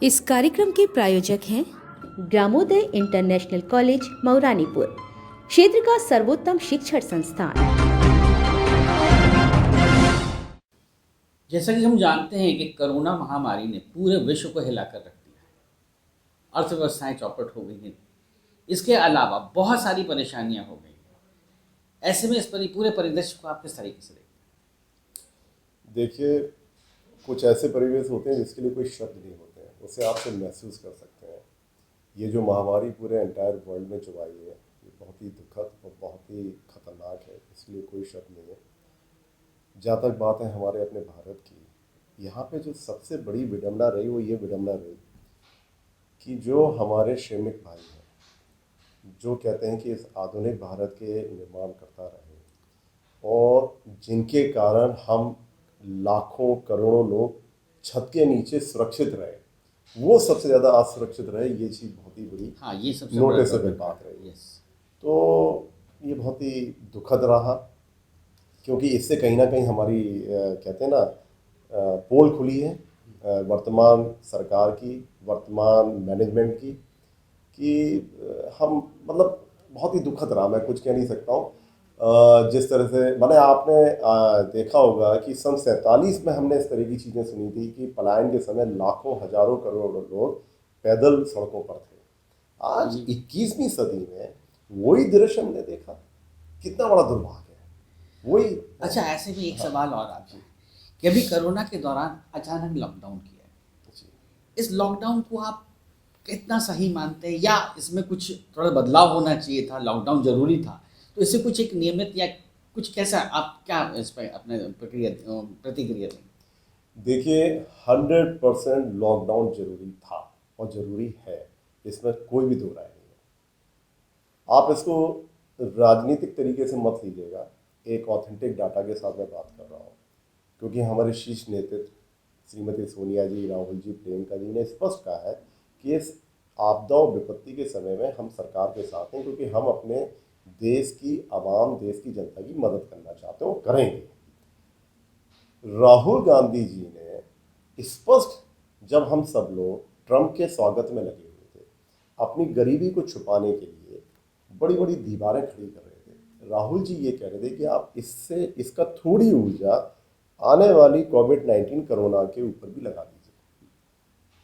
इस कार्यक्रम के प्रायोजक हैं ग्रामोदय इंटरनेशनल कॉलेज मऊरानीपुर, क्षेत्र का सर्वोत्तम शिक्षण संस्थान। जैसा कि हम जानते हैं कि कोरोना महामारी ने पूरे विश्व को हिलाकर रख दिया है। अर्थव्यवस्थाएं चौपट हो गई हैं। इसके अलावा बहुत सारी परेशानियां हो गई हैं। ऐसे में इस पूरे परिदृश्य को आप किस तरीके से देखते देखिए, कुछ ऐसे परिवेश होते हैं जिसके लिए कोई शब्द नहीं होते हैं, उसे आप सिर्फ महसूस कर सकते हैं। ये जो महामारी पूरे एंटायर वर्ल्ड में जो आई है, ये बहुत ही दुखद और बहुत ही खतरनाक है, इसलिए कोई शब्द नहीं है। जहाँ तक बात है हमारे अपने भारत की, यहाँ पे जो सबसे बड़ी विडंबना रही वो ये विडंबना रही कि जो हमारे श्रमिक भाई हैं, जो कहते हैं कि इस आधुनिक भारत के निर्माण करता रहे और जिनके कारण हम लाखों करोड़ों लोग छत के नीचे सुरक्षित रहे, वो सबसे ज़्यादा असुरक्षित रहे। ये चीज़ बहुत ही बड़ी हैं? हाँ, ये सबसे नोटिसेबल बात रही। यस। तो ये बहुत ही दुखद रहा, क्योंकि इससे कहीं ना कहीं हमारी कहते हैं ना पोल खुली है वर्तमान सरकार की, वर्तमान मैनेजमेंट की, कि हम मतलब बहुत ही दुखद रहा। मैं कुछ कह नहीं सकता हूँ। जिस तरह से मैंने आपने देखा होगा कि सन 47 में हमने इस तरह की चीज़ें सुनी थी कि पलायन के समय लाखों हजारों करोड़ों लोग पैदल सड़कों पर थे। आज 21वीं सदी में वही दृश्य हमने देखा। कितना बड़ा दुर्भाग्य है। वही अच्छा, ऐसे में एक सवाल और आता है कि अभी कोरोना के दौरान अचानक लॉकडाउन किया है। जी। इस लॉकडाउन को आप कितना सही मानते हैं, या इसमें कुछ थोड़ा बदलाव होना चाहिए था? लॉकडाउन जरूरी था तो इससे कुछ एक नियमित या कुछ कैसा, आप क्या इस पर अपने प्रतिक्रिया दें? देखिए, 100% लॉकडाउन जरूरी था और ज़रूरी है, इसमें कोई भी दो राय नहीं है। आप इसको राजनीतिक तरीके से मत लीजिएगा, एक ऑथेंटिक डाटा के साथ मैं बात कर रहा हूँ, क्योंकि हमारे शीर्ष नेतृत्व श्रीमती सोनिया जी, राहुल जी, प्रियंका जी ने स्पष्ट कहा है कि इस आपदा और विपत्ति के समय में हम सरकार के साथ हैं, क्योंकि हम अपने देश की आवाम, देश की जनता की मदद करना चाहते हैं और करेंगे। राहुल गांधी जी ने स्पष्ट, जब हम सब लोग ट्रंप के स्वागत में लगे हुए थे, अपनी गरीबी को छुपाने के लिए बड़ी बड़ी दीवारें खड़ी कर रहे थे, राहुल जी ये कह रहे थे कि आप इससे इसका थोड़ी ऊर्जा आने वाली कोविड-19 कोरोना के ऊपर भी लगा दीजिए,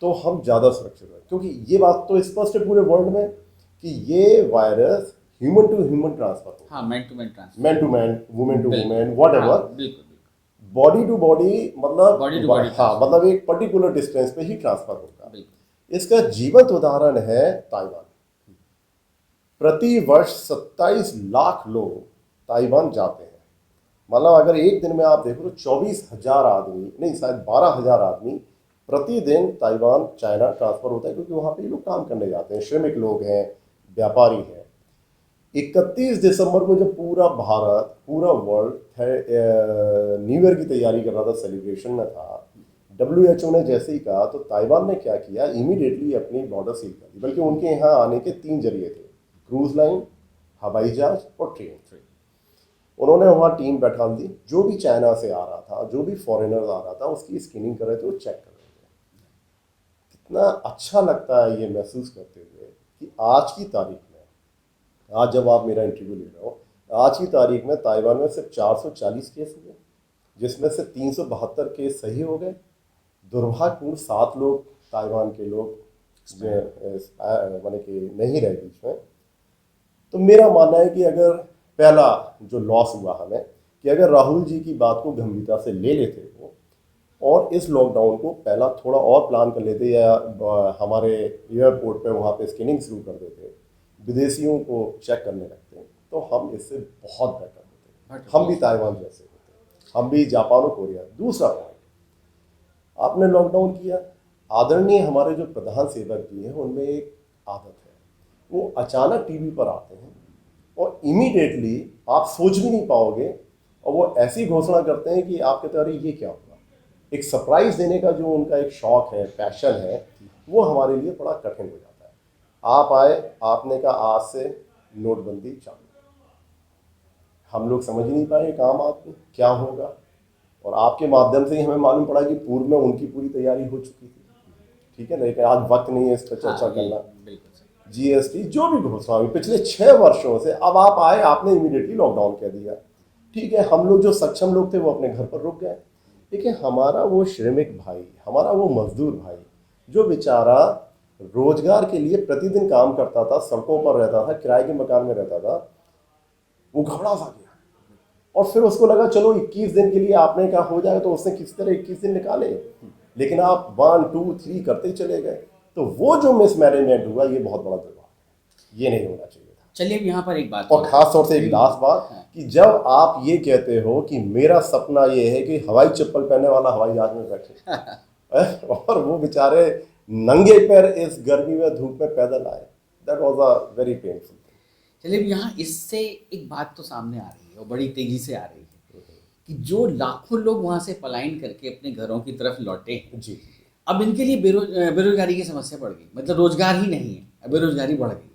तो हम ज़्यादा सुरक्षित हैं। क्योंकि ये बात तो स्पष्ट है पूरे वर्ल्ड में कि ये virus human to human transfer होगा। हाँ, man to man transfer, man to man, women to बिल्कुल। वुमेन, वॉट हाँ, एवर, बिल्कुल बिल्कुल। बॉडी टू बॉडी, मतलब बॉडी टू बॉडी हाँ, मतलब एक पर्टिकुलर डिस्टेंस पे ही ट्रांसफर होगा। बिल्कुल। इसका जीवंत उदाहरण है ताइवान। प्रति वर्ष 27 लाख लोग ताइवान जाते हैं। मतलब अगर एक दिन में आप देखो तो 24,000 आदमी, नहीं शायद 12,000 आदमी प्रतिदिन ताइवान चाइना ट्रांसफर होता है, क्योंकि वहाँ पे लोग काम करने जाते हैं, श्रमिक लोग हैं, व्यापारी हैं। 31 दिसंबर को जब पूरा भारत, पूरा वर्ल्ड न्यू ईयर की तैयारी कर रहा था, सेलिब्रेशन में था, WHO ने जैसे ही कहा तो ताइवान ने क्या किया, इमीडिएटली अपनी बॉर्डर सील कर दी। बल्कि उनके यहाँ आने के 3 जरिए थे, क्रूज लाइन, हवाई जहाज और ट्रेन। उन्होंने वहाँ टीम बैठा दी, जो भी चाइना से आ रहा था, जो भी फॉरेनर आ रहा था, उसकी स्क्रीनिंग कर रहे थे, वो चेक कर रहे थे। कितना अच्छा लगता है ये महसूस करते हुए कि आज की तारीख में, आज जब आप मेरा इंटरव्यू ले रहे हो, आज की तारीख में ताइवान में सिर्फ 440 केस हुए, जिसमें से 372 केस सही हो गए। दुर्भाग्यपूर्ण 7 लोग ताइवान के लोग माने कि नहीं रहे बीच में। तो मेरा मानना है कि अगर पहला जो लॉस हुआ हमें, कि अगर राहुल जी की बात को गंभीरता से ले लेते वो और इस लॉकडाउन को पहला थोड़ा और प्लान कर लेते, या हमारे एयरपोर्ट पे वहाँ पे स्कैनिंग शुरू कर देते, विदेशियों को चेक करने लगते, तो हम इससे बहुत बेटर होते, हम भी ताइवान जैसे होते, हम भी जापान और कोरिया। दूसरा पॉइंट, आपने लॉकडाउन किया, आदरणीय हमारे जो प्रधान सेवक जी हैं उनमें एक आदत है, वो अचानक टीवी पर आते हैं और इमीडिएटली आप सोच भी नहीं पाओगे, और वो ऐसी घोषणा करते हैं कि आप कहते हैं अरे ये क्या हुआ। एक सरप्राइज देने का जो उनका एक शौक है, पैशन है, वो हमारे लिए बड़ा कठिन हो जाता है। आप आए, आपने कहा आज से नोटबंदी चालू, हम लोग समझ नहीं पाए एक आम आदमी क्या होगा, और आपके माध्यम से ही हमें मालूम पड़ा कि पूर्व में उनकी पूरी तैयारी हो चुकी थी। ठीक है, लेकिन आज वक्त नहीं है इस पर चर्चा हाँ, करना। बिल्कुल सर। जीएसटी जो भी घोषणा हुई पिछले 6 वर्षों से, अब आप आए, आपने इमीडिएटली लॉकडाउन कह दिया, ठीक है, हम लोग जो सक्षम लोग थे वो अपने घर पर रुक गए। लेकिन हमारा वो श्रमिक भाई, हमारा वो मजदूर भाई जो बेचारा रोजगार के लिए प्रतिदिन काम करता था, सड़कों पर रहता था, किराए के मकान में रहता था, वो घबरा सा गया। और फिर उसको लगा चलो 21 दिन के लिए आपने कहा हो जाएगा, तो उसने किसी तरह 21 दिन निकाले, लेकिन आप 1 2 3 करते ही चले गए। तो वो जो मिसमैनेजमेंट हुआ, ये बहुत बड़ा दुर्भाग्य है, ये नहीं होना चाहिए था। चलिए अब यहाँ पर एक बात और खास तौर से एक लास्ट बात हाँ। कि जब आप ये कहते हो कि मेरा सपना ये है कि हवाई चप्पल पहनने वाला हवाई जहाज में बैठे और वो बेचारे नंगे पैर इस गर्मी में धूप में पैदल आए, that was a very painful. चलिए अब यहाँ इससे एक बात तो सामने आ रही है और बड़ी तेजी से आ रही है कि जो लाखों लोग वहाँ से पलायन करके अपने घरों की तरफ लौटे हैं, जी, अब इनके लिए बेरोजगारी की समस्या बढ़ गई, मतलब रोजगार ही नहीं है, अब बेरोजगारी बढ़ गई।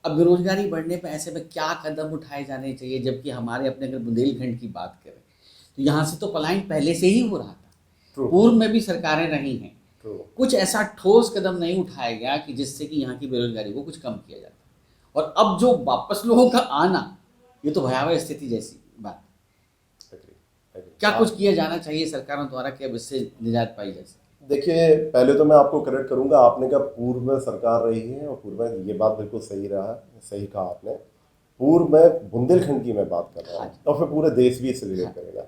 अब बेरोजगारी बढ़ने पर ऐसे में क्या कदम उठाए जाने चाहिए, जबकि हमारे अपने अगर बुंदेलखंड की बात करें तो यहाँ से तो पलायन पहले से ही हो रहा था, True. पूर्व में भी सरकारें रही हैं, True. कुछ ऐसा ठोस कदम नहीं उठाया गया कि जिससे कि यहाँ की बेरोजगारी को कुछ कम किया जाता। और अब जो वापस लोगों का आना, ये तो भयावह स्थिति जैसी बात। क्या कुछ किया जाना चाहिए सरकारों द्वारा कि अब इससे निजात पाई जा सके? देखिए, पहले तो मैं आपको करेक्ट करूंगा, आपने कहा पूर्व में सरकार रही है, और पूर्व में, ये बात बिल्कुल सही रहा, सही कहा आपने। पूर्व में बुंदेलखंड की मैं बात कर रहा हूँ, और फिर पूरे देश भी इससे रिलेट करेगा।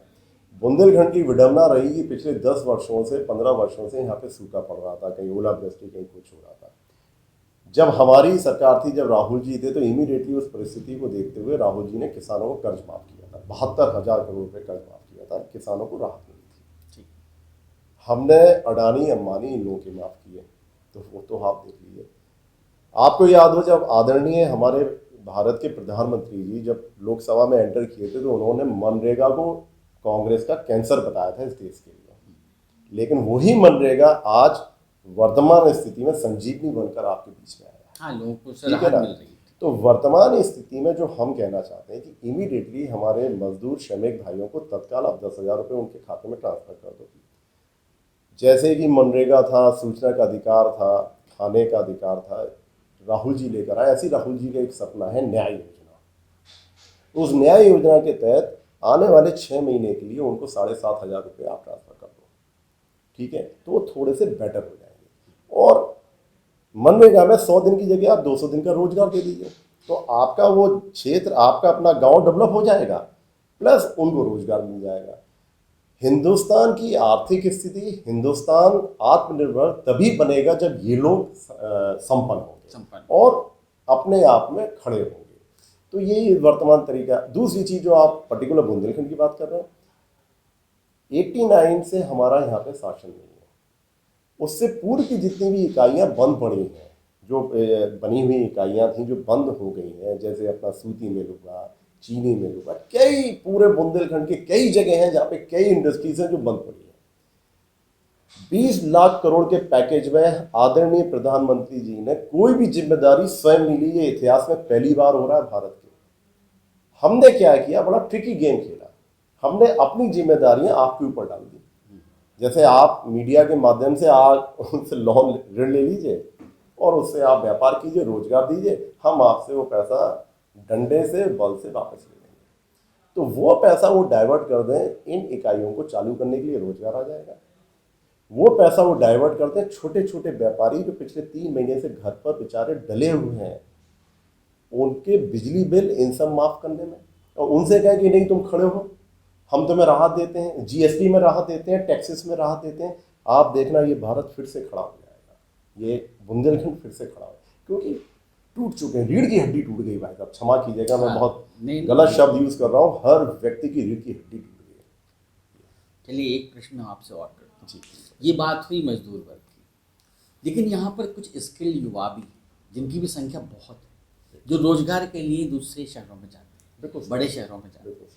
बुंदेलखंड की विडंबना रही कि पिछले 10 वर्षों से 15 वर्षों से यहाँ पे सूखा पड़ रहा था, कहीं ओलावृष्टि, कहीं कुछ हो रहा था। जब हमारी सरकार थी, जब राहुल जी थे, तो इमीडिएटली उस परिस्थिति को देखते हुए राहुल जी ने किसानों को कर्ज माफ किया था, 72,000 करोड़ रुपये कर्ज माफ किया था, किसानों को राहत मिली थी। हमने अडानी अंबानी इन लोगों के माफ किए, तो वो तो आप देख लीजिए। आपको याद हो जब आदरणीय हमारे भारत के प्रधानमंत्री जी जब लोकसभा में एंटर किए थे, तो उन्होंने मनरेगा को कांग्रेस का कैंसर बताया था इस देश के लिए, लेकिन वही मनरेगा आज वर्तमान स्थिति में संजीवनी बनकर आपके बीच में आया है। हाँ, लोगों को ठीक है ना? मिल रही है। तो वर्तमान स्थिति में जो हम कहना चाहते हैं कि इमीडिएटली हमारे मजदूर श्रमिक भाइयों को तत्काल आप 10,000 रुपये उनके खाते में ट्रांसफर कर दो। जैसे कि मनरेगा था, सूचना का अधिकार था, खाने का अधिकार था, राहुल जी लेकर आए, ऐसी राहुल जी का एक सपना है न्याय योजना। उस न्याय योजना के तहत आने वाले 6 महीने के लिए उनको 7,500 रुपये आप ट्रांसफर कर दो, ठीक है, तो वो थोड़े से बेटर हो जाएंगे। और मनरेगा में 100 दिन की जगह आप 200 दिन का रोजगार दे दीजिए, तो आपका वो क्षेत्र, आपका अपना गांव डेवलप हो जाएगा, प्लस उनको रोजगार मिल जाएगा। हिंदुस्तान की आर्थिक स्थिति, हिंदुस्तान आत्मनिर्भर तभी बनेगा जब ये लोग संपन्न होंगे और अपने आप में खड़े होंगे। तो ये वर्तमान तरीका। दूसरी चीज जो आप पर्टिकुलर बुंदेलखंड की बात कर रहे हैं, 89 से हमारा यहाँ पे शासन नहीं है, उससे पूर्व की जितनी भी इकाइयाँ बंद पड़ी हैं, जो बनी हुई इकाइयाँ थी जो बंद हो गई हैं, जैसे अपना सूती मिल हुआ, चीनी मिल हुआ, कई पूरे बुंदेलखंड के कई जगह हैं जहाँ पे कई इंडस्ट्रीज हैं जो बंद पड़ी हैं। 20 लाख करोड़ के पैकेज में आदरणीय प्रधानमंत्री जी ने कोई भी जिम्मेदारी स्वयं नहीं ली, ये इतिहास में पहली बार हो रहा है भारत के। हमने क्या किया, बड़ा ट्रिकी गेम खेला, हमने अपनी जिम्मेदारियां आपके ऊपर डाल दी। जैसे आप मीडिया के माध्यम से आप उनसे लोन ऋण ले लीजिए और उससे आप व्यापार कीजिए, रोजगार दीजिए, हम आपसे वो पैसा डंडे से बल से वापस ले लेंगे। तो वो पैसा वो डाइवर्ट कर दें इन इकाइयों को चालू करने के लिए, रोजगार आ जाएगा। वो पैसा वो डाइवर्ट करते हैं छोटे छोटे व्यापारी जो पिछले 3 महीने से घर पर बेचारे डले हुए हैं, उनके बिजली बिल इन सब माफ करने में, और उनसे कहें कि नहीं तुम खड़े हो, हम तुम्हें राहत देते हैं, जीएसटी में राहत देते हैं, टैक्सेस में राहत देते हैं। आप देखना ये भारत फिर से खड़ा हो जाएगा, ये बुंदेलखंड फिर से खड़ा हो, क्योंकि टूट चुके हैं, रीढ़ की हड्डी टूट गई भाई साहब, क्षमा कीजिएगा मैं बहुत गलत शब्द यूज कर रहा हूँ, हर व्यक्ति की रीढ़ की हड्डी टूट गई है। चलिए एक प्रश्न आपसे और करता हूँ जी। ये बात हुई मजदूर वर्ग की, लेकिन यहाँ पर कुछ स्किल्ड युवा भी जिनकी भी संख्या बहुत है, जो रोजगार के लिए दूसरे शहरों में जाते हैं, बिल्कुल बड़े शहरों में जाते हैं।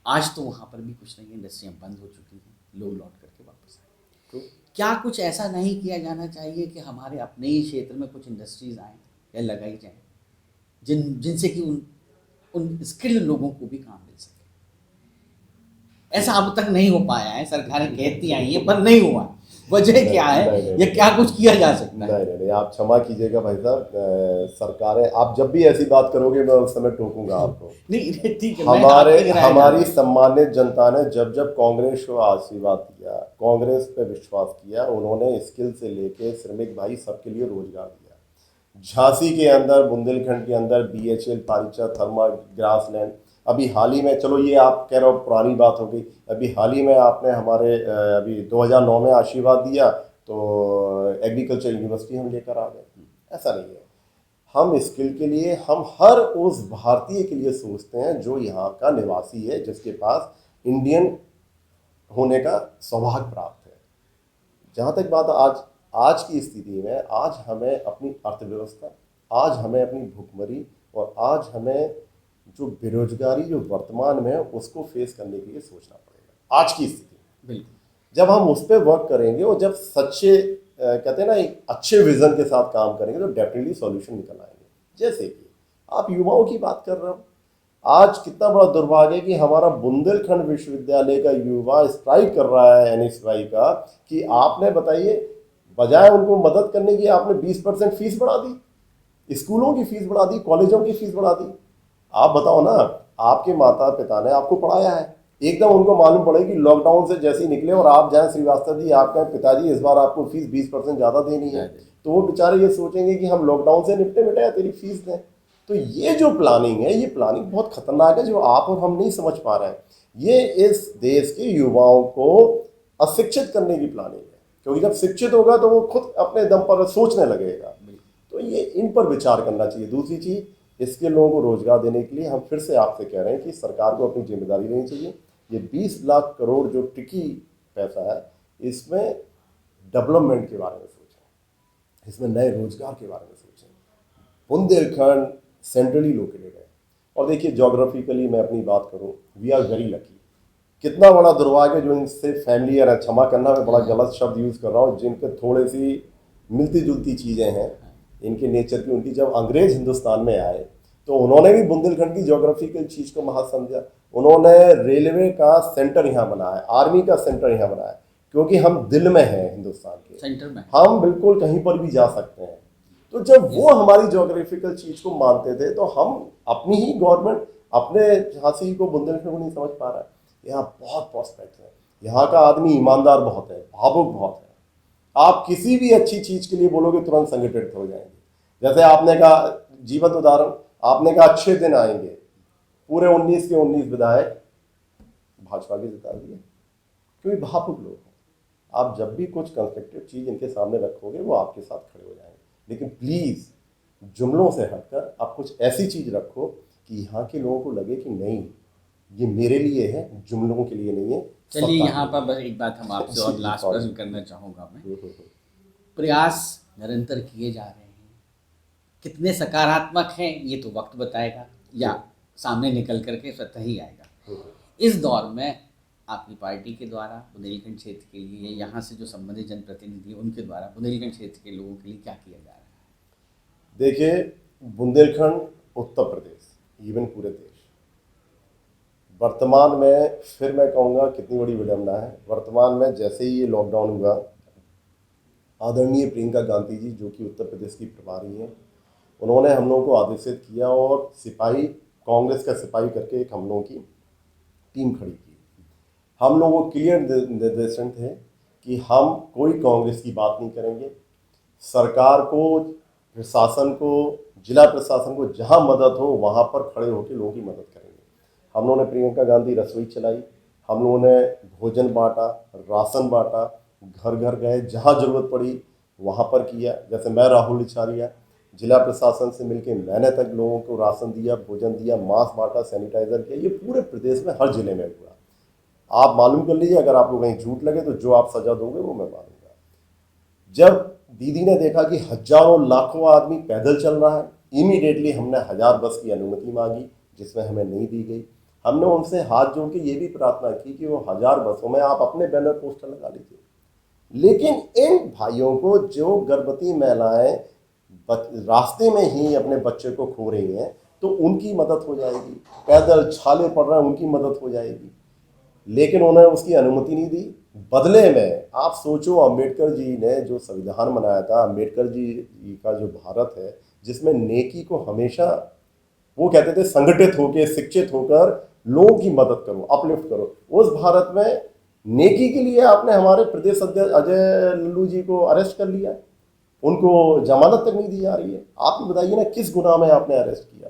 आज तो वहाँ पर भी कुछ नहीं है, इंडस्ट्रियाँ बंद हो चुकी हैं, लोग लौट करके वापस आए। क्या कुछ ऐसा नहीं किया जाना चाहिए कि हमारे अपने ही क्षेत्र में कुछ इंडस्ट्रीज आएँ या लगाई जाएँ, जिनसे कि उन स्किल्ड लोगों को भी काम मिल सके? ऐसा अब तक नहीं हो पाया है, सरकारें कहती आई हैं पर नहीं हुआ। वजह क्या है, नहीं, या क्या कुछ किया जा सकता है? नहीं नहीं, आप क्षमा कीजिएगा भाई साहब, सरकारें, आप जब भी ऐसी बात करोगे मैं उस समय टोकूंगा आपको। नहीं ठीक है, मैं आपकी राय हमारे जानना हमारी चाहता सम्मानित जनता ने जब जब कांग्रेस को आशीर्वाद दिया, कांग्रेस पे विश्वास किया, उन्होंने स्किल से लेके श्रमिक भाई सबके लिए रोजगार दिया। झांसी के अंदर, बुंदेलखंड के अंदर BHEL, पारिचा थर्मा, ग्रासलैंड, अभी हाल ही में, चलो ये आप कह रहे हो पुरानी बात हो गई, अभी हाल ही में आपने हमारे अभी 2009 में आशीर्वाद दिया तो एग्रीकल्चर यूनिवर्सिटी हम लेकर आ गए। ऐसा नहीं है, हम स्किल के लिए, हम हर उस भारतीय के लिए सोचते हैं जो यहाँ का निवासी है, जिसके पास इंडियन होने का सौभाग्य प्राप्त है। जहाँ तक बात आज की स्थिति में, आज हमें अपनी अर्थव्यवस्था, आज हमें अपनी भुखमरी और आज हमें जो बेरोजगारी जो वर्तमान में है उसको फेस करने के लिए सोचना पड़ेगा आज की स्थिति में। बिल्कुल। जब हम उस पर वर्क करेंगे और जब सच्चे कहते हैं ना एक अच्छे विजन के साथ काम करेंगे तो डेफिनेटली सॉल्यूशन निकल आएंगे। जैसे कि आप युवाओं की बात कर रहे हो, आज कितना बड़ा दुर्भाग्य है कि हमारा बुंदेलखंड विश्वविद्यालय का युवा स्ट्राइक कर रहा है NSY का, कि आपने बताइए, बजाय उनको मदद करने की आपने 20% फीस बढ़ा दी, स्कूलों की फीस बढ़ा दी, कॉलेजों की फीस बढ़ा दी। आप बताओ ना, आपके माता पिता ने आपको पढ़ाया है, एकदम उनको मालूम पड़े कि लॉकडाउन से जैसे ही निकले और आप जाएं श्रीवास्तव जी, आपके पिताजी इस बार आपको फीस 20% ज़्यादा देनी है, तो वो बेचारे ये सोचेंगे कि हम लॉकडाउन से निपटे बेटा तेरी फीस दें। तो ये जो प्लानिंग है, ये प्लानिंग बहुत खतरनाक है जो आप और हम नहीं समझ पा रहे हैं। ये इस देश के युवाओं को अशिक्षित करने की प्लानिंग है, क्योंकि जब शिक्षित होगा तो वो खुद अपने दम पर सोचने लगेगा। तो ये इन पर विचार करना चाहिए। दूसरी चीज़, इसके लोगों को रोजगार देने के लिए हम फिर से आपसे कह रहे हैं कि सरकार को अपनी जिम्मेदारी लेनी चाहिए। ये 20 लाख करोड़ जो टिकी पैसा है, इसमें डेवलपमेंट के बारे में सोचें, इसमें नए रोजगार के बारे में सोचें। बुंदेलखंड सेंट्रली लोकेटेड है, और देखिए जोग्राफिकली मैं अपनी बात करूं, वी आर वेरी लकी। कितना बड़ा दुर्भाग्य जो इनसे फैमिलियर है, क्षमा करना मैं बड़ा गलत शब्द यूज़ कर रहा हूँ, जिनके थोड़ी सी मिलती जुलती चीज़ें हैं इनके नेचर की, उनकी। जब अंग्रेज हिंदुस्तान में आए तो उन्होंने भी बुंदेलखंड की जोग्राफिकल चीज़ को महत्व समझा। उन्होंने रेलवे का सेंटर यहाँ बनाया, आर्मी का सेंटर यहाँ बनाया, क्योंकि हम दिल में हैं हिंदुस्तान के, सेंटर में हम बिल्कुल कहीं पर भी जा सकते हैं। तो जब वो हमारी जोग्राफिकल चीज़ को मानते थे तो हम अपनी ही गवर्नमेंट अपने झांसी को, बुंदेलखंड को नहीं समझ पा रहा है। यहाँ बहुत प्रॉस्पेक्ट है, यहाँ का आदमी ईमानदार बहुत है, भावुक बहुत है। आप किसी भी अच्छी चीज़ के लिए बोलोगे तुरंत संगठित हो जाएंगे। जैसे आपने कहा, जीवंत उदाहरण, आपने कहा अच्छे दिन आएंगे, पूरे 19 के 19 विधायक भाजपा के जिता दिए, क्योंकि भावुक लोग हैं। आप जब भी कुछ कंस्ट्रक्टिव चीज़ इनके सामने रखोगे वो आपके साथ खड़े हो जाएंगे। लेकिन प्लीज़ जुमलों से हटकर आप कुछ ऐसी चीज़ रखो कि यहाँ के लोगों को लगे कि नहीं, ये मेरे लिए है, जुमलों के लिए नहीं है। चलिए, यहाँ पर बस एक बात हम आपसे और लास्ट प्रश्न करना चाहूँगा मैं। प्रयास निरंतर किए जा रहे हैं, कितने सकारात्मक हैं ये तो वक्त बताएगा, या सामने निकल करके स्वतः ही आएगा। इस दौर में आपकी पार्टी के द्वारा बुंदेलखंड क्षेत्र के लिए, यहाँ से जो संबंधित जनप्रतिनिधि हैं उनके द्वारा बुंदेलखंड क्षेत्र के लोगों के लिए क्या किया जा रहा है? देखिए, बुंदेलखंड, उत्तर प्रदेश, इवन पूरे देश, वर्तमान में फिर मैं कहूँगा कितनी बड़ी विडंबना है। वर्तमान में जैसे ही ये लॉकडाउन हुआ, आदरणीय प्रियंका गांधी जी जो कि उत्तर प्रदेश की प्रभारी हैं, उन्होंने हम लोगों को आदेशित किया और सिपाही, कांग्रेस का सिपाही करके एक हम लोगों की टीम खड़ी की। हम लोगों को क्लियर निर्देशन थे कि हम कोई कांग्रेस की बात नहीं करेंगे। सरकार को, प्रशासन को, जिला प्रशासन को जहां मदद हो वहां पर खड़े होकर लोगों की मदद करेंगे। हम लोगों ने प्रियंका गांधी रसोई चलाई, हम लोगों ने भोजन बांटा, राशन बांटा, घर घर गए, जहां जरूरत पड़ी वहां पर किया। जैसे मैं राहुल इचारिया, जिला प्रशासन से मिलकर मैंने तक लोगों को राशन दिया, भोजन दिया, मास्क बांटा, सैनिटाइजर किया। ये पूरे प्रदेश में हर जिले में हुआ। आप मालूम कर लीजिए, अगर आपको कहीं झूठ लगे तो जो आप सजा दोगे वो मैं मानूंगा। जब दीदी ने देखा कि हजारों लाखों आदमी पैदल चल रहा है, इमीडिएटली हमने 1000 बस की अनुमति मांगी, जिसमें हमें नहीं दी गई। हमने उनसे हाथ जोड़ के ये भी प्रार्थना की कि वो 1000 बसों में आप अपने बैनर पोस्टर लगा लीजिए। लेकिन इन भाइयों को, जो गर्भवती महिलाएं रास्ते में ही अपने बच्चे को खो रही हैं, तो उनकी मदद हो जाएगी, पैदल छाले पड़ रहे हैं उनकी मदद हो जाएगी। लेकिन उन्होंने उसकी अनुमति नहीं दी। बदले में आप सोचो, अंबेडकर जी ने जो संविधान बनाया था, अंबेडकर जी का जो भारत है जिसमें नेकी को हमेशा, वो कहते थे संगठित होकर, शिक्षित होकर लोगों की मदद करो, अपलिफ्ट करो, उस भारत में नेकी के लिए आपने हमारे प्रदेश अध्यक्ष अजय लल्लू जी को अरेस्ट कर लिया, उनको जमानत तक नहीं दी जा रही है। आप ही बताइए ना किस गुनाह में आपने अरेस्ट किया।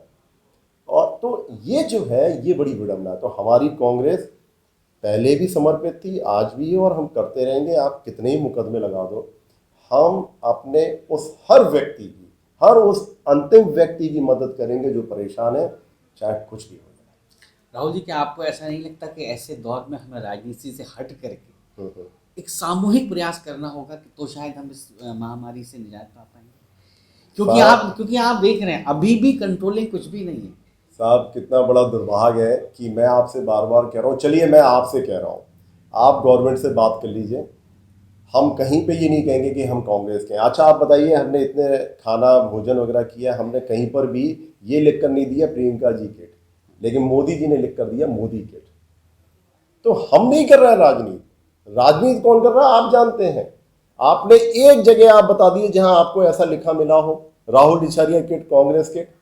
और तो ये जो है ये बड़ी विडंबना है। तो हमारी कांग्रेस पहले भी समर्पित थी, आज भी है, और हम करते रहेंगे। आप कितने ही मुकदमे लगा दो, हम अपने उस हर व्यक्ति की, हर उस अंतिम व्यक्ति की मदद करेंगे जो परेशान है, चाहे कुछ भी हो जाए। राहुल जी, क्या आपको ऐसा नहीं लगता कि ऐसे दौर में हमें राजनीति से हट करके एक सामूहिक प्रयास करना होगा कि तो शायद हम इस महामारी से निजात पा पाएंगे? क्योंकि आप देख रहे हैं अभी भी कंट्रोलिंग कुछ भी नहीं है। साहब, कितना बड़ा दुर्भाग्य है कि मैं आपसे बार बार कह रहा हूँ, चलिए मैं आपसे कह रहा हूँ, आप गवर्नमेंट से बात कर लीजिए। हम कहीं पे ये नहीं कहेंगे कि हम कांग्रेस के हैं। अच्छा आप बताइए, हमने इतने खाना भोजन वगैरह किया, हमने कहीं पर भी ये लिख कर नहीं दिया प्रियंका जी किट, लेकिन मोदी जी ने लिख कर दिया मोदी किट। तो हम नहीं कर रहे हैं राजनीति। राजनीति कौन कर रहा है आप जानते हैं। आपने एक जगह आप बता दिए जहां आपको ऐसा लिखा मिला हो, राहुल इछारिया किट, कांग्रेस किट।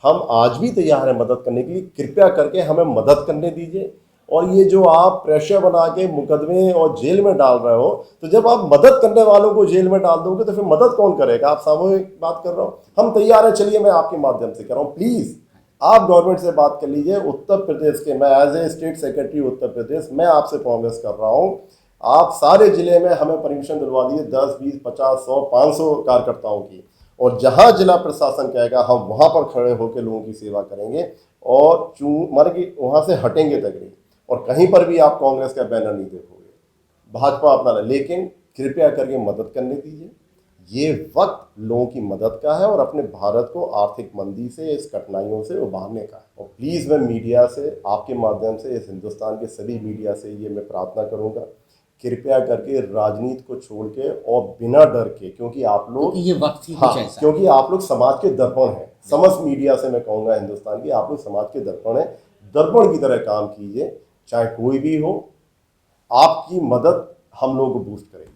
हम आज भी तैयार हैं मदद करने के लिए, कृपया करके हमें मदद करने दीजिए। और ये जो आप प्रेशर बना के मुकदमे और जेल में डाल रहे हो, तो जब आप मदद करने वालों को जेल में डाल दोगे तो फिर मदद कौन करेगा? आप सामूहिक बात कर रहा हूँ, हम तैयार हैं। चलिए मैं आपके माध्यम से कह रहा हूँ, प्लीज आप गवर्नमेंट से बात कर लीजिए। उत्तर प्रदेश के, मैं as a state secretary Uttar Pradesh, मैं आपसे प्रॉमिस कर रहा हूँ, आप सारे जिले में हमें परमिशन दिलवा दीजिए, 10, 20, 50, 100, 500 कार्यकर्ताओं की। और जहां जिला प्रशासन कहेगा हम वहां पर खड़े होकर लोगों की सेवा करेंगे, और मर के वहां से हटेंगे तक नहीं। और कहीं पर भी आप कांग्रेस का बैनर नहीं देखोगे, भाजपा अपना। लेकिन कृपया करके मदद करने दीजिए। ये वक्त लोगों की मदद का है और अपने भारत को आर्थिक मंदी से, इस कठिनाइयों से उबारने का है। और प्लीज़ मैं मीडिया से, आपके माध्यम से, इस हिंदुस्तान के सभी मीडिया से ये मैं प्रार्थना करूंगा, कृपया करके राजनीति को छोड़ के और बिना डर के, क्योंकि आप लोग, ये वक्त ही हाँ, कुछ ऐसा, क्योंकि आप लोग समाज के दर्पण हैं। समस्त मीडिया से मैं कहूँगा हिंदुस्तान की, आप लोग समाज के दर्पण हैं। दर्पण की तरह काम कीजिए, चाहे कोई भी हो। आपकी मदद हम लोग को बूस्ट करेगी।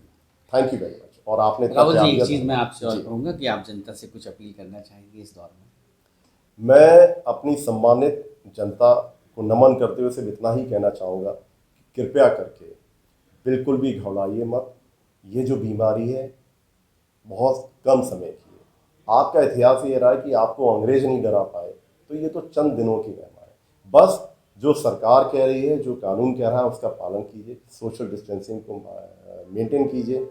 Thank you very much. और आपने राहुल जी, एक चीज़ मैं आपसे और कहूँगा कि आप जनता से कुछ अपील करना चाहेंगे इस दौर में? मैं अपनी सम्मानित जनता को नमन करते हुए सिर्फ इतना ही कहना चाहूँगा कि कृपया करके बिल्कुल भी घबराइए मत। ये जो बीमारी है बहुत कम समय की है। आपका इतिहास ये रहा है कि आपको अंग्रेज नहीं डरा पाए, तो ये तो चंद दिनों की महिमा है। बस जो सरकार कह रही है, जो कानून कह रहा है, उसका पालन कीजिए, सोशल डिस्टेंसिंग को मेंटेन कीजिए,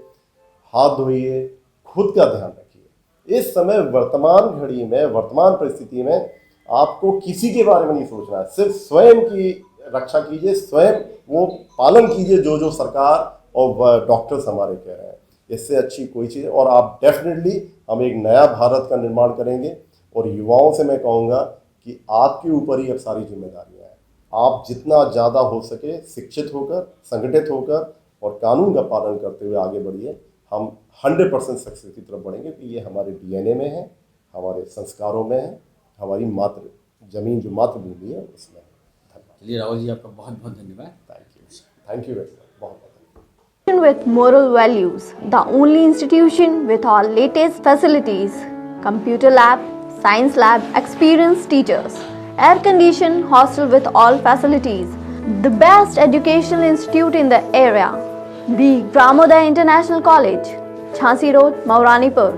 हाथ धोइए, खुद का ध्यान रखिए। इस समय वर्तमान घड़ी में, वर्तमान परिस्थिति में आपको किसी के बारे में नहीं सोचना है, सिर्फ स्वयं की रक्षा कीजिए, स्वयं वो पालन कीजिए जो जो सरकार और डॉक्टर्स हमारे कह रहे हैं। इससे अच्छी कोई चीज़, और आप डेफिनेटली, हम एक नया भारत का निर्माण करेंगे। और युवाओं से मैं कहूँगा कि आपके ऊपर ही अब सारी जिम्मेदारियाँ हैं। आप जितना ज़्यादा हो सके शिक्षित होकर, संगठित होकर और कानून का पालन करते हुए आगे बढ़िए। हम 100% सक्सेस की तरफ बढ़ेंगे, कि ये हमारे डीएनए में है, हमारे संस्कारों में है, हमारी मातृ जमीन जो मातृभूमि है उसमें है। धन्यवाद। चलिए राहुल जी, आपका बहुत बहुत धन्यवाद। Thank you very much. बहुत with moral values, the only institution with all latest facilities, computer lab, science lab, experienced teachers, air conditioned hostel with all facilities, the best educational institute in the area, the Gramodaya International College, Jhansi Road, Mauranipur.